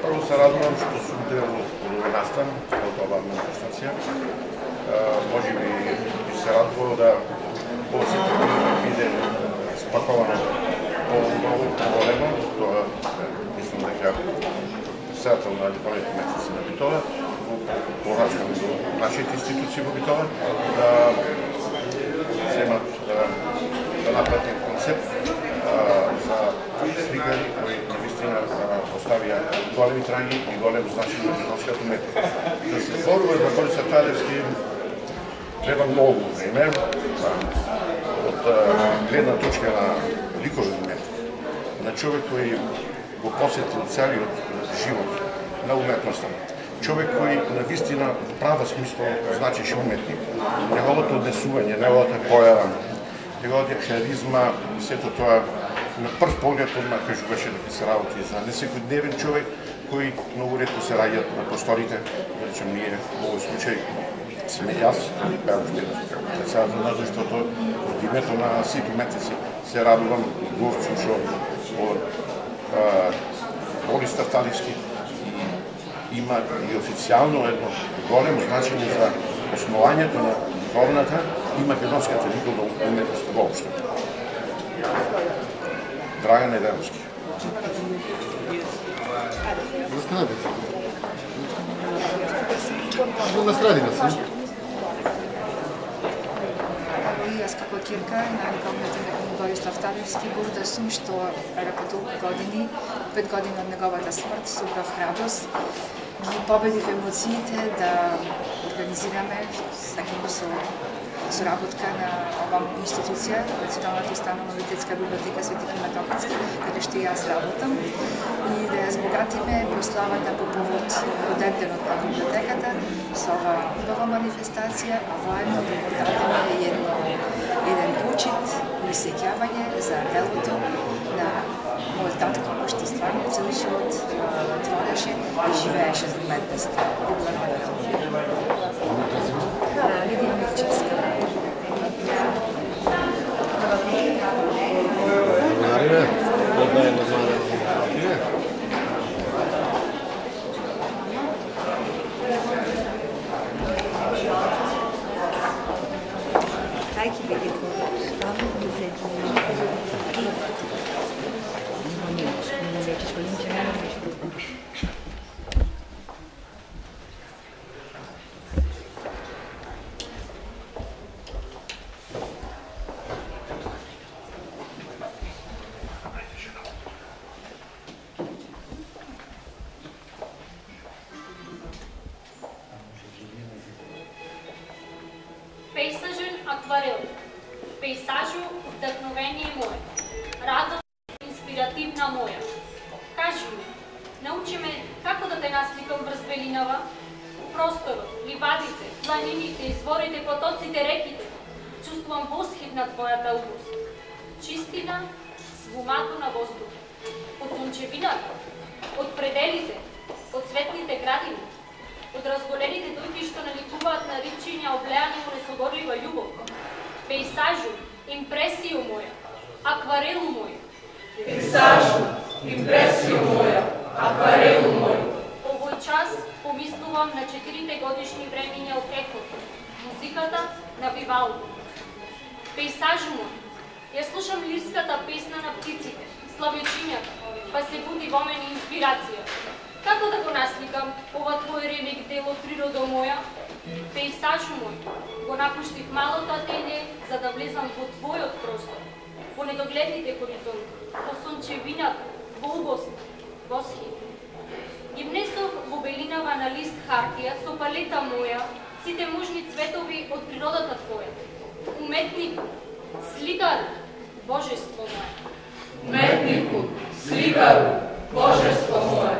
Първо се радвам, што сум дел од настан од оваа манифестација. Може би се радвам да посетите биде спаковано по-ново, по-големо. Тоа мислам дека председател на Липовите месеци на Битола, порачкам до нашите институции во Битола, да вземат да направат концепт за сликари кои наистина оставија големи траги и голем значај на македонскиот уметност. Да се зборува за Бориса Талевски треба многу време, од гледна точка на ликовен уметност, на човек кој го посетил целиот живот на уметноста. Човек кој навистина в права смисло значеше уметник. Неговото однесување, неговата појава, неговата харизма, сето тоа на прв поглед одма кажуваше дека се работи за несекојдневен човек кој многу ретко се раѓаат на просторите, да речем ние во овој случај сме јас, беа уште председател на друштвото, од името на сите уметници се радувам горчу што Борис Талевски има и официјално едно големо значење за основањето на ликовната и македонската ликовна уметност воопшто. Драган Недеровски. Застанете. Настрадина се. Јас како ќерка на ликовната Борислав Талевски горда сум што преку толку години, 5 години од неговата смрт, собрав храброст, ги победив емоциите да организираме со работка на оваа институција, Националната установно-детска библиотека Свети Климент Охридски, каде што јас работам, и да ја збогатиме прославата по повод роденденот на библиотеката со оваа убава манифестација, а воедно да го дадеме еден почит и сеќавање за делото на мојот татко, кој што стварно цел живот твореше и живееше за уметноста. Лидија Мирчевска. Пейсажен акварел. Пейсажу вдъхновение мое. Радост инспиративна моя. Кажи ми, научи ме како да те насликам врз белинава, просторот, ливадите, планините, изворите, потоците, реките. Чувствувам восхит на твојата убост. Чистина, свумато на воздух. Од сончевината, од пределите, од светлите градини, од разголените дујки што наликуваат на ричиња облеани во несогорлива љубов. Пейсажу, импресију моја, акварелу мој. Пейсажу, импресију моја, акварелу мој. Овој час помислувам на 4 годишни времиња од екото, музиката на Вивалди. Пейсажу мој, ја слушам лирската песна на птиците, славечињата, па се буди во мене инспирација. Како да го насликам ова твој ремек дел од природа моја? Пейсажу мој, го напуштив малото ателје за да влезам во твојот простор, во недогледните хоризонти, во сончевината, во убост, восхит. Ги внесов во белинава на на лист хартија со палета моја сите можни цветови од природата твоја. Уметнику, сликару, божество мое. Уметнику, сликару, божество мое.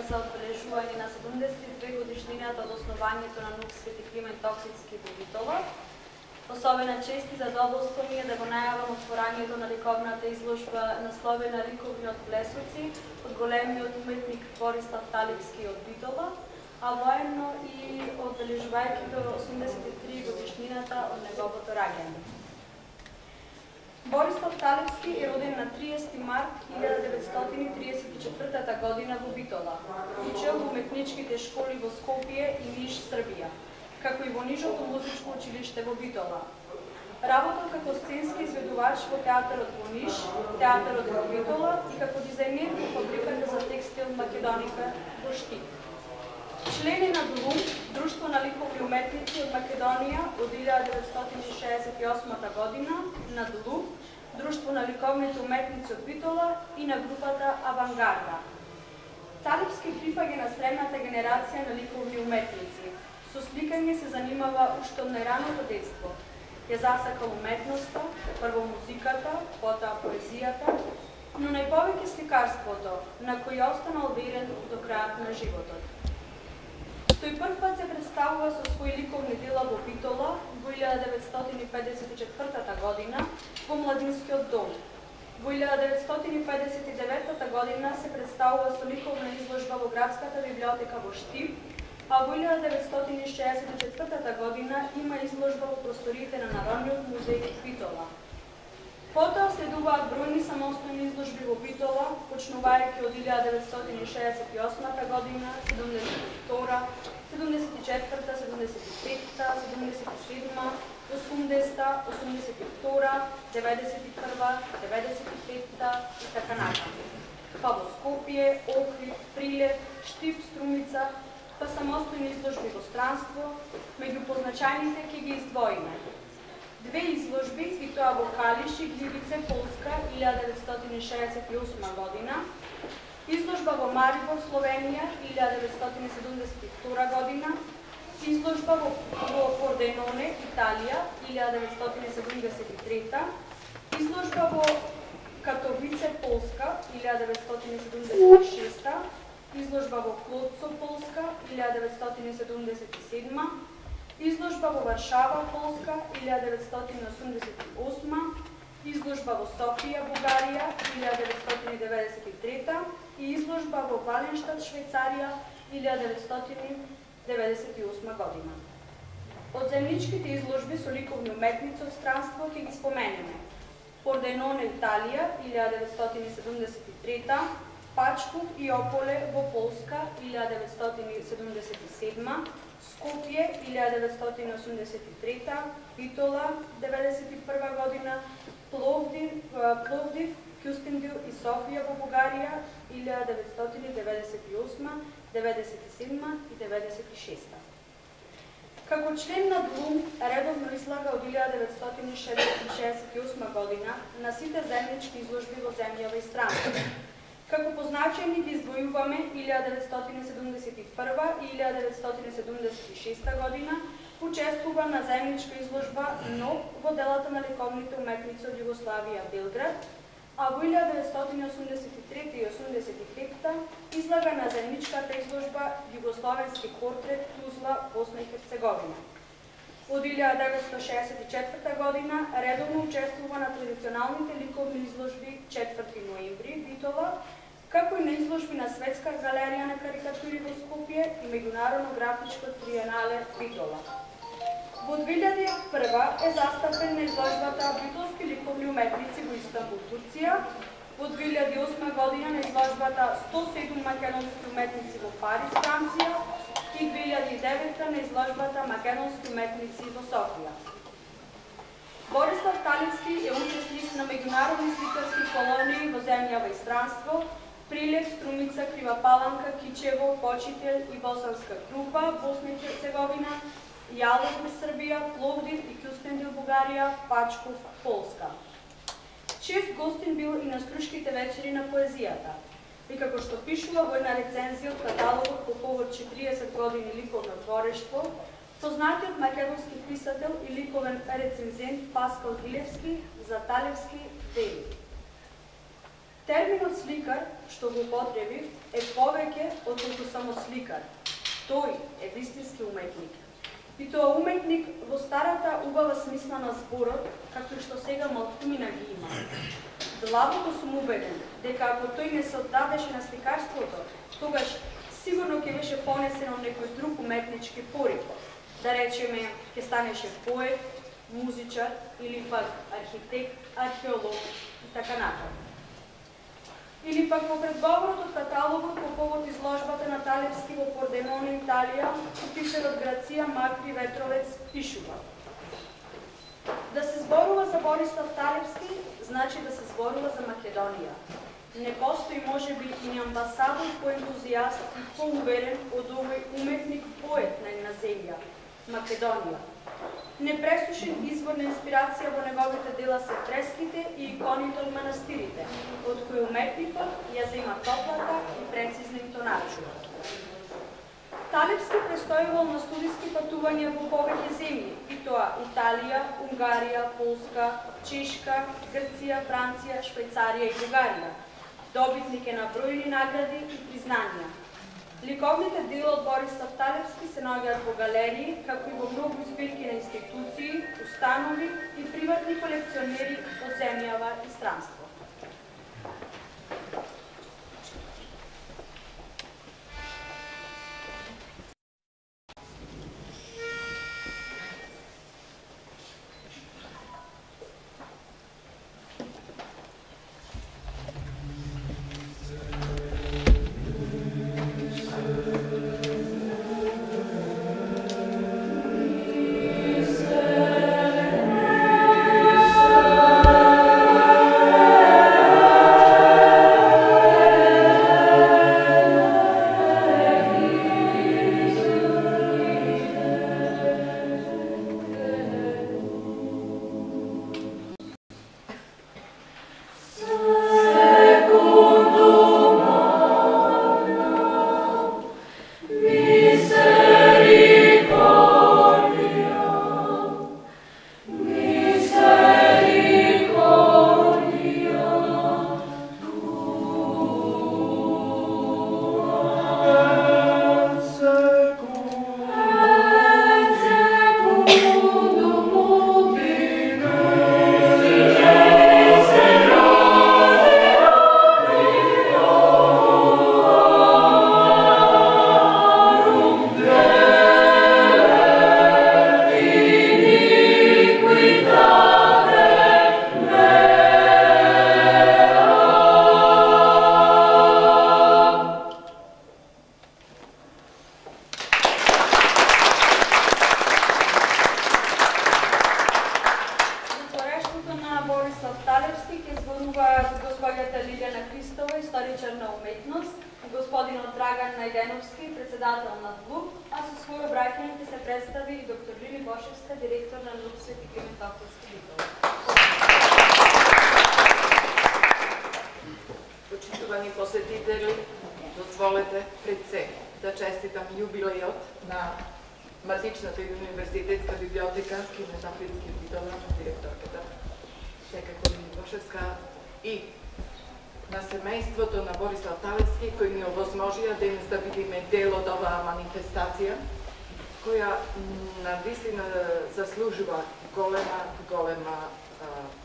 за обележување на 72 годишнината од основањето на НУК Свети Климент Охридски во Битола. Особена чест и задоволство ми е да го најавам отворањето на ликовната изложба насловена Ликовни од Блесоци од големиот уметник Борислав Талевски од Битола, а воедно и одбележувајќи го 83 годишнината од неговото раѓање. Борислав Талевски е роден на 30 март 1934 година во Битола. Учел во уметничките школи во Скопје и Ниш, Србија, како и во Нижото музичко училиште во Битола. Работел како сценски изведувач во театарот во Ниш, театарот во Битола и како дизајнер во фабриката за текстил Македоника во Штип. Член е на ДЛУМ, Друштво на ликовни уметници од Македонија од 1968 година, на ДЛУ, Друштво на ликовните уметници од Битола и на групата Авангарда. Талевски припаѓа на средната генерација на ликовни уметници. Со сликање се занимава уште од најраното детство. Ја засакал уметноста, прво музиката, потоа поезијата, но најповеќе сликарството, на кој останал верен до крајот на животот. Тој прв пат се представува со своји ликовни дела во Битола во 1954 година во Младинскиот дом. Во 1959 година се представува со ликовна изложба во Градската библиотека во Штип, а во 1964 година има изложба во просториите на Народниот музеј Битола. Потоа следуваат бројни самостојни изложби во Битола, почнувајќи од 1968 година, 72, 74, 75, 77, 80, 82, 91, 95 и така натаму. Па во Скопје, Охрид, Прилеп, Штип, Струмица, па самостојни изложби во странство, меѓу позначајните ќе ги издвоиме. Две изложби, и тоа во Калиш и Гливице, Полска, 1968 година, изложба во Марибор, Словенија, 1972 година, изложба во Порденоне, Италија, 1973, изложба во Катовице, Полска, 1976, изложба во Клоцо, Полска, 1977, изложба во Варшава, Полска, 1988, изложба во Софија, Бугарија, 1993 и изложба во Валенштад, Швајцарија, 1998 година. Од земјничките изложби со ликовни уметници од странство ќе ги споменеме: Порденоне, Италија, 1973, Пачков и Ополе во Полска, 1977, Скопје, 1983, Битола, 1991 година, Пловдив, Кюстендил и Софија во Бугарија, 1998, 97 и 96. Како член на ДЛУМ, редовно излага од 1968 година на сите земјнички изложби во земјава и странство. Како позначени ги издвојуваме 1971 и 1976 година, учествува на земјничка изложба «Нов» во делата на ликовните уметници од Југославија, Белград, а во 1983 и 1985 излага на земјничката изложба «Југословенски портрет Тузла, Босна и Херцеговина». Од 1964 година редовно учествува на традиционалните ликовни изложби 4 ноември Битола, како и на изложби на Светска галерија на карикатури во Скопје и Меѓународно графичко триенале Битола. Во 2001 е застапен на изложбата «Битолски ликовни уметници во Истанбул, Турција», во 2008 година на изложбата «107 македонски уметници во Париз, Франција» и 2009 на изложбата «Македонски уметници во Софија». Борислав Талевски е учесник на меѓународни сликарски колонии во земјава и странство, Прилеп, Струмица, Крива Паланка, Кичево, Почител и Босанска група, Босна и Херцеговина, Јалов, Србија, Пловдив и Кюстендил, Бугарија, Пачков, Полска. Чест гостин бил и на Струшките вечери на поезијата. И како што пишува во една рецензија од каталогот по повод 40 години ликовно творештво, познатиот македонски писател и ликовен рецензент Паскал Гилевски за Талевски вели: терминот сликар, што го употребив, е повеќе од колку само сликар. Тој е вистински уметник. И тоа уметник во старата убава смисла на зборот, както што сега малкумина ги има. Длабоко сум убеден дека ако тој не се оддадеше на сликарството, тогаш сигурно ќе беше понесено некој друг уметнички порив. Да речеме, ќе станеше поет, музичар или пак архитект, археолог и така натаму. Или пак во предговорот од каталогот по повод изложбата на Талевски во Порденон, Италија, пишерот Грација Макри Ветровец пишува: да се зборува за Борислав Талевски, значи да се зборува за Македонија. Не постои можеби и амбасадор поентузијаст и поуверен од овој уметник поет на една земја, Македонија. Непресушен извор на инспирација во неговите дела се фреските и иконите од манастирите, од кои уметникот ја зема топлата и прецизна интонација. Талевски престојувал на студиски патувања во повеќе земји, и тоа Италија, Унгарија, Полска, Чешка, Грција, Франција, Швајцарија и Бугарија. Добитник е на бројни награди и признанија. Ликовните дела од Борислав Талевски се наоѓаат во галерии, како и во многу збирки на институции, установи и приватни колекционери од земјава и странство.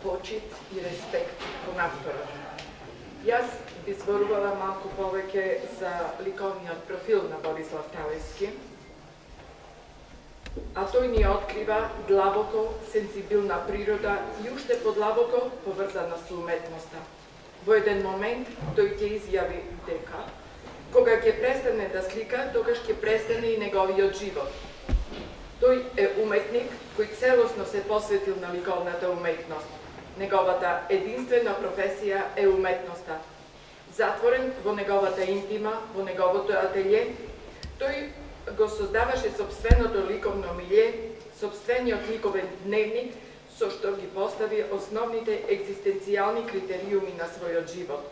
почит и респект кон авторот. Јас би зборувала малку повеќе за ликовниот профил на Борислав Талевски, а тој ни открива длабоко сензибилна природа и уште подлабоко поврзана со уметноста. Во еден момент тој ќе изјави дека кога ќе престане да слика, тогаш ќе престане и неговиот живот. Тој е уметник кој целосно се посветил на ликовната уметност. Неговата единствена професија е уметноста. Затворен во неговата интима, во неговото ателје, тој го создаваше собственото ликовно милје, собствениот ликовен дневник, со што ги постави основните екзистенцијални критериуми на својот живот.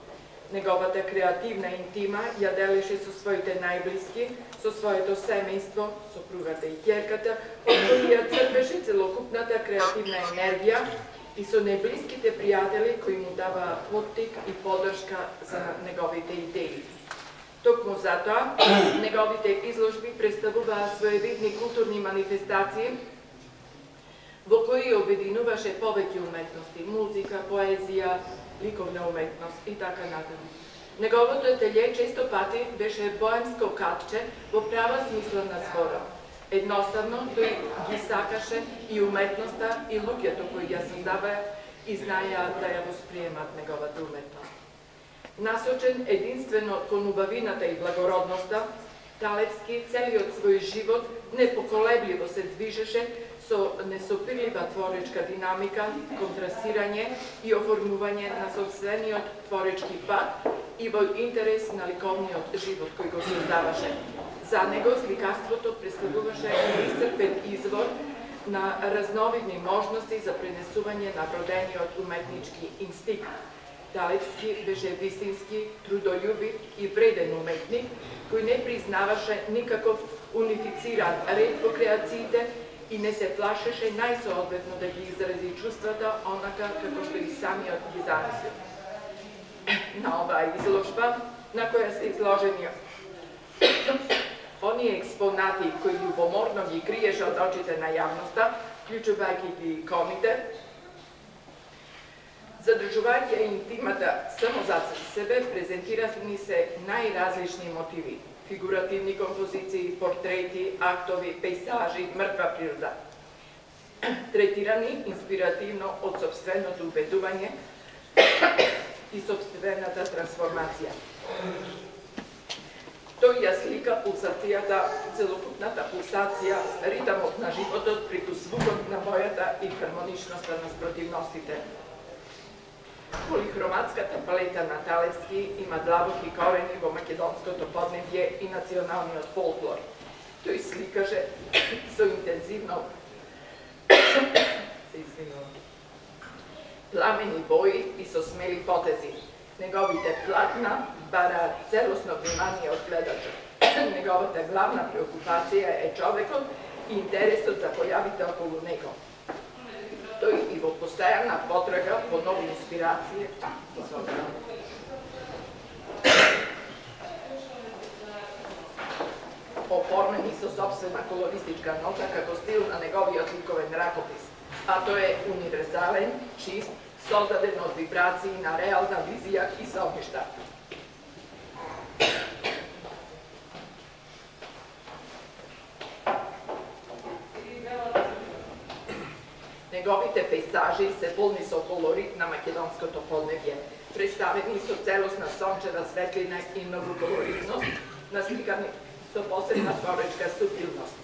Неговата креативна интима ја делеше со своите најблиски, со своето семејство, сопругата и ќерката, од кои ја црпеше целокупната креативна енергија, и со најблиските пријатели кои му даваа поттик и поддршка за неговите идеи. Токму затоа, неговите изложби представуваа своевидни културни манифестации во кои обединуваше повеќе уметности, музика, поезија, ликовна уметност и така натаму. Неговото ателје често пати беше боемско катче во права смисла на зборот. Едноставно, тој ги сакаше и уметноста, и луѓето кои ја создаваа и знаеа да ја восприемат неговата уметност. Насочен единствено кон убавината и благородноста, Талевски целиот свој живот непоколебливо се движеше со несопирлива творечка динамика, контрасирање и оформување на собствениот творечки пат и во интерес на ликовниот живот кој го создаваше. За него сликарството представуваше неисцрпен извор на разновидни можности за пренесување на вродениот уметнички инстинкт. Талевски беше вистински, трудолюбив и вреден уметник, кој не признаваше никаков унифициран ред во креациите и не се плашеше најсоодветно да ги изрази чувствата онака како што и самиот ги замисли. На оваа изложба, на која се изложени оние експонати кои љубоморно ги криеше од очите на јавноста, вклучувајќи ги иконите, задржувајќи интимата само за себе, презентирани се најразлични мотиви. Фигуративни композиции, портрети, актови, пейсажи, мртва природа. Третирани инспиративно од собственото убедување и собствената трансформација. Тој ја слика пулсацијата, целокупната пулсација, ритамот на животот преку звукот на бојата и хармоничноста на спротивностите. Полихроматската палета на Талевски има длабоки корени во македонското поднебје и националниот фолклор. Тој сликаше со интензивно пламени бои и со смели потези. Неговите платна бараат целосно внимание од гледачот. Неговата главна преокупација е човекот и интересот за појавите околу него. Тој и во постојана потрага по нови инспирации. Оформени со собствена колористичка нота како стил на неговиот ликовен ракопис, а тој е универзален, чист, создаден од вибрации на реална визија и сообишта. Неговите пейсажи се полни со колорит на македонското поднебје, представени со целосна сончева светлина и многу колоритност, насликани со посебна творечка субтилност.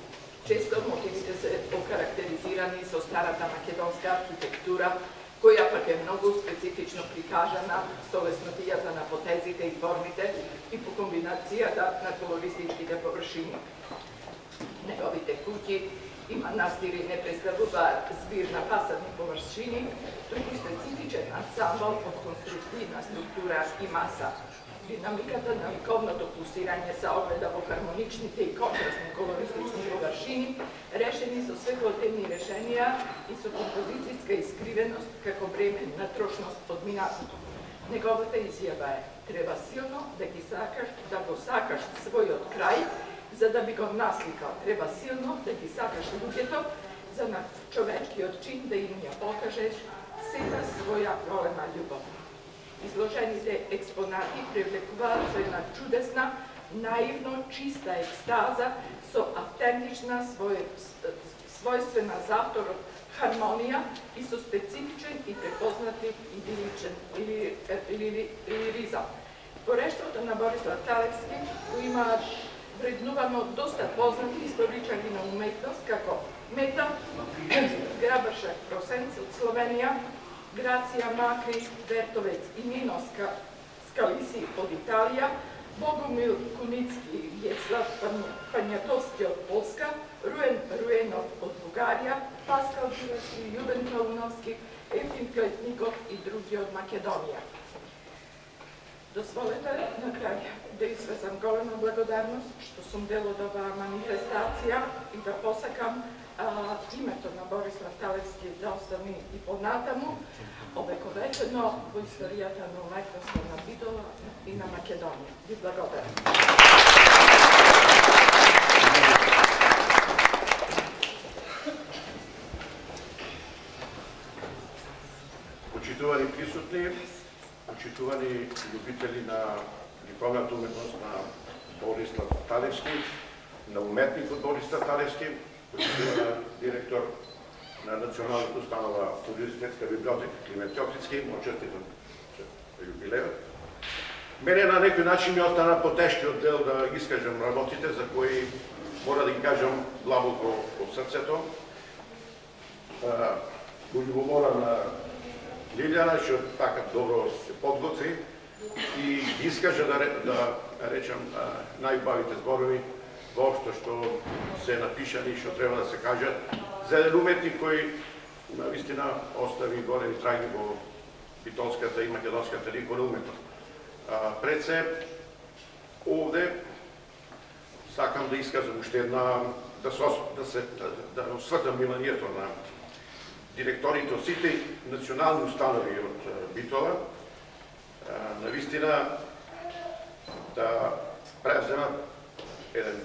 Често мотивите се окарактеризирани со старата македонска архитектура, која пак е многу специфично прикажана со леснотијата на потезите и формите и по комбинацијата на колористичките површини. Неговите куќи има настири не представуваат збир на фасадни површини, туку специфичен ансамбл од конструктивна структура и маса. Динамиката на ликовното пулсирање се огледа во хармоничните и контрастни колористични површини, решени со светлотемни решенија и со композицијска искривеност како бреме на трошност од минатото. Неговата изјава е: треба силно да го сакаш својот крај, за да би го насликал. Треба силно да ги сакаш луѓето, за на човечкиот чин да им ја покажеш сета своја голема љубов. Изложените експонати привлекуваат со една чудесна, наивно чиста екстаза со автентична својствена за авторот хармонија и со специфичен и препознатлив лиризам. Творештвото на Борислав Талевски го имаат вреднувано доста познати историчари на уметност како Мета, Грабарша Кросенц од Словенија, Грација Макри Вертовец и Нино Скалиси од Италија, Богомил Куницки и Јецлав Пањатовски од Полска, Руен Руенов од Бугарија, Паскал Џуровски, Јубен Калуновски, Ефим Клетников и други од Македонија. Дозволете на крај да изразам голема благодарност што сум дел од оваа манифестација и да посакам името на Борислав Талевски да остане и понатаму овековечено во историјата на уметноста на Битола и на Македонија. Ви благодарам. Почитувани присутни, почитувани љубители на ликовната уметност на Борислав Талевски, на уметникот Борислав Талевски, кој бил директор на Националната установа универзитетска библиотека Климент Охридски, му честитам юбилејот. Мене на некој начин ми остана потешкиот дел да искажам работите за кои мора да ги кажам длабоко од срцето. Во љубомора на Лилјана, што така добро се подготви и искажа да речам најубавите зборови воопшто што се напишани и што треба да се кажат за еден уметник кој навистина остави големи траги во битолската и македонската ликовна уметност. Пред се, овде сакам да искажам уште една, да освртам вниманието на директорите од сите национални установи од Битола, навистина да превземат еден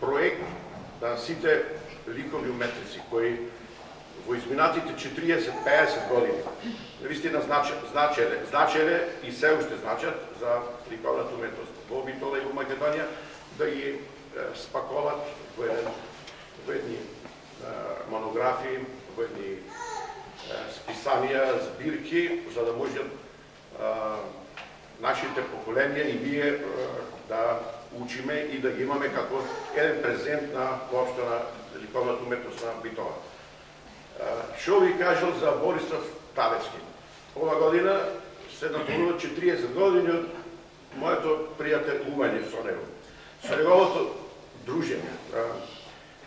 проект на сите ликовни уметници кои во изминатите 40-50 години навистина значеле и се уште значат за ликовната уметност во Битола и во Македонија, да ги спаковат во едни монографии, во едни списанија, збирки, за да можат нашите поколенија и ние да учиме и да ги имаме како еден презент на воопшто на ликовната уметност на Битола. Што ви кажал за Борислав Талевски? Ова година се напомнува 40 години од моето пријателување со него. Со неговото дружење,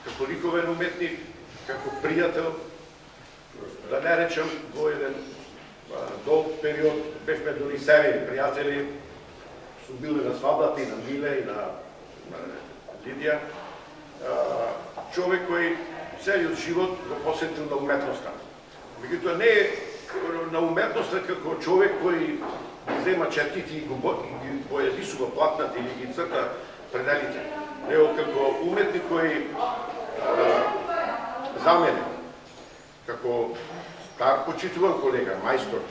како ликовен уметник, како пријател, да не речам во еден долг период, бевме дори семејни пријатели, су били на свадбата и на Миле и на Лидија. Човек кој целиот живот го посветил на уметноста. Меѓутоа не е на уметноста како човек кој зема чертите и ги бојади су го платнат или ги црта пределите. Него како уметник кој за мене, како стар почитуван колега, мајстор,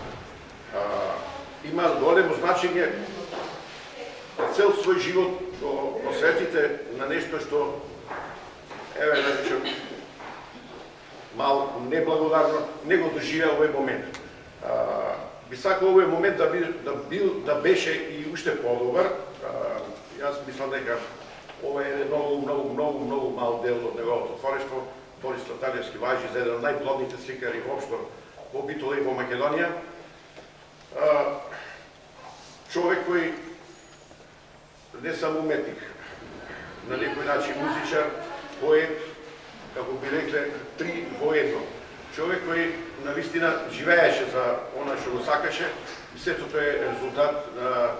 има големо значење цел свој живот го посветите на нешто што, еве да речем, малку неблагодарно, не го доживеа овој момент. Би сакал овој момент да беше и уште подобар. Јас мислам дека ова е многу мал дел од неговото творештво. Борислав Талевски важи за еден од најплодните сликари воопшто во Битола и во Македонија. Човек кој не само уметник, на некој начин музичар, поет, како би рекле, три во едно. Човек кој навистина живееше за она што го сакаше, и сето тоа е резултат на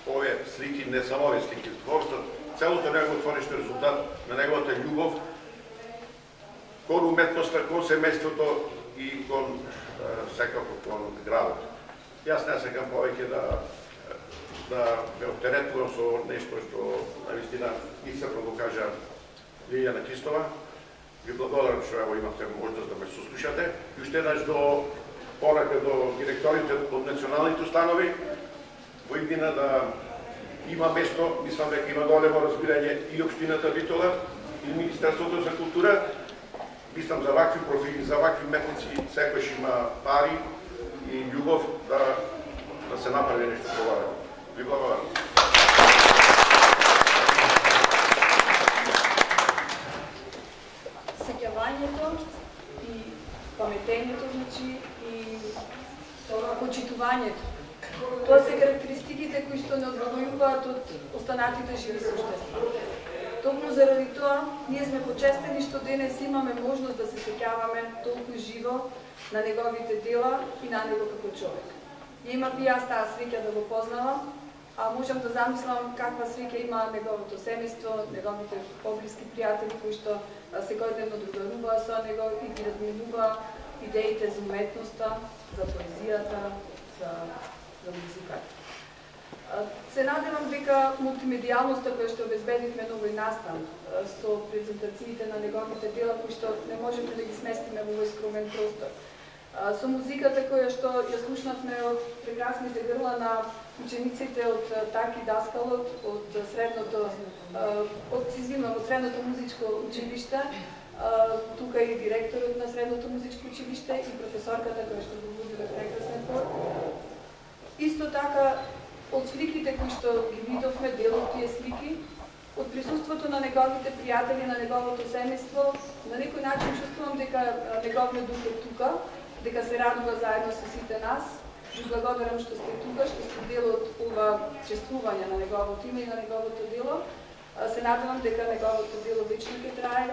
овие слики, не само овие слики, воопшто целото негово твориште резултат на неговата љубов кон уметноста, кон семејството и кон секако кон градот. Јас не сакам повеќе да ме оптеретувам со нешто што навистина исцрпно го кажа Лилјана Кристова. Ви благодарам што ево имавте можност да ме сослушате. И уште еднаш до порака до директорите од националните установи, во иднина да има место, мислам дека има големо разбирање и општината Битола и Министерството за култура. Мислам за вакви профили, за вакви уметници, секојаш има пари и љубов да се направи нешто поварено. Ви благодарам. Сеќавањето и паметењето, значи, и почитувањето. Тоа се карактеристиките кои што не одвојуваат од останатите живи суштества. Токму заради тоа, ние сме почестени што денес имаме можност да се сеќаваме толку живо на неговите дела и на него како човек. Ја имав и јас таа среќа да го познавам, а можам да замислам каква среќа има неговото семејство, неговите поблиски пријатели кои што секојдневно другаруваа со него и ги разменуваа идеите за уметноста, за поезијата, за музиката. Се надевам дека мултимедијалноста која што обезбедивме на овој настан со презентациите на неговите дела кои што не можеме да ги сместиме во овој скромен простор, Со музиката која што ја слушнавме од прекрасните грла на учениците од Таки Даскалот, од средното музичко училиште, тука и директорот на средното музичко училиште и професорката која што го водила прекрасен хор. Исто така, од сликите кои што ги видовме, дел од тие слики, од присуството на неговите пријатели, на неговото семејство, на некој начин чувствувам дека неговниот дух е тука, дека се радува заедно со сите нас. Ви благодарам што сте тука, што сте дел од ова чествување на неговото име и на неговото дело. Се надевам дека неговото дело вечно ќе трае,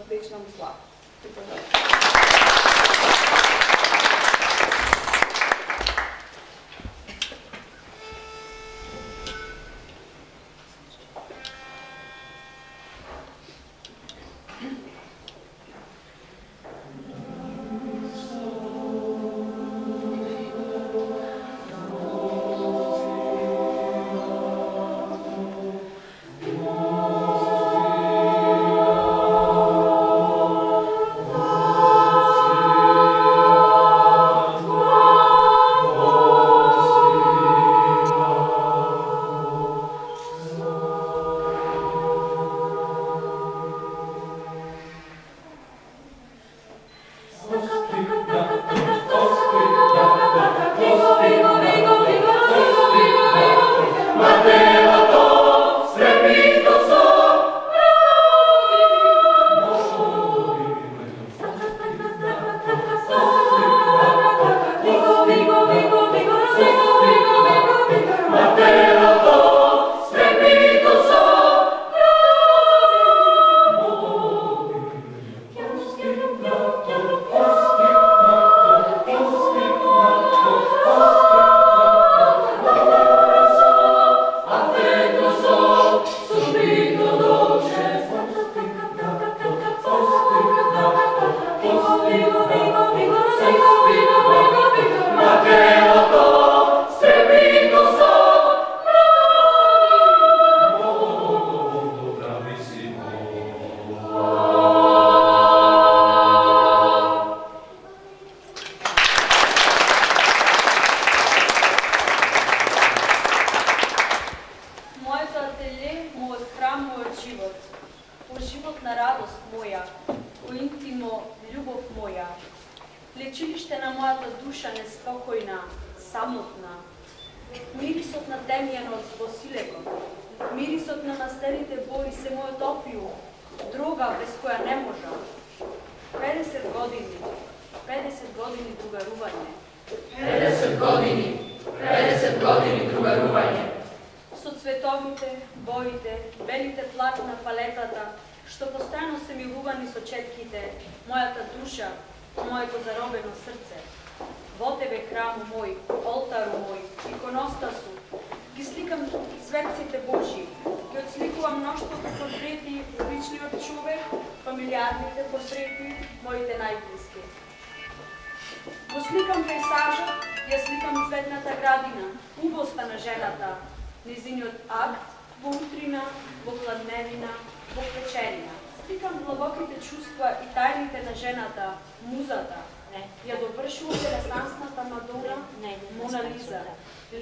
вечна му слава.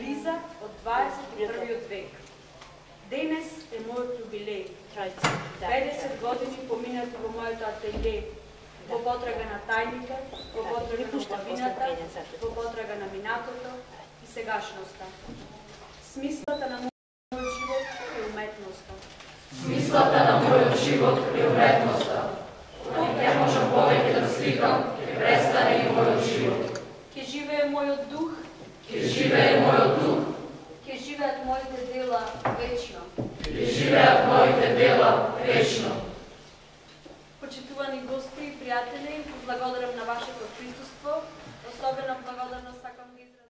Лиза од 21 век. Денес е мојот јубилеј. 50 години поминати во моето ателје, во потрага на тајните, во потрага на убавината, во потрага на минатото и сегашноста. Смислата на мојот живот е уметноста. Смислата на мојот живот е уметноста. Кога не можам повеќе да сликам, ќе престане и мојот живот. Ќе живее мојот дух, ќе живее мојот дух, ќе живеат моите дела вечно. Ќе живеат моите дела вечно. Почитувани гости и пријатели, благодарам на вашето присуство, особено благодарам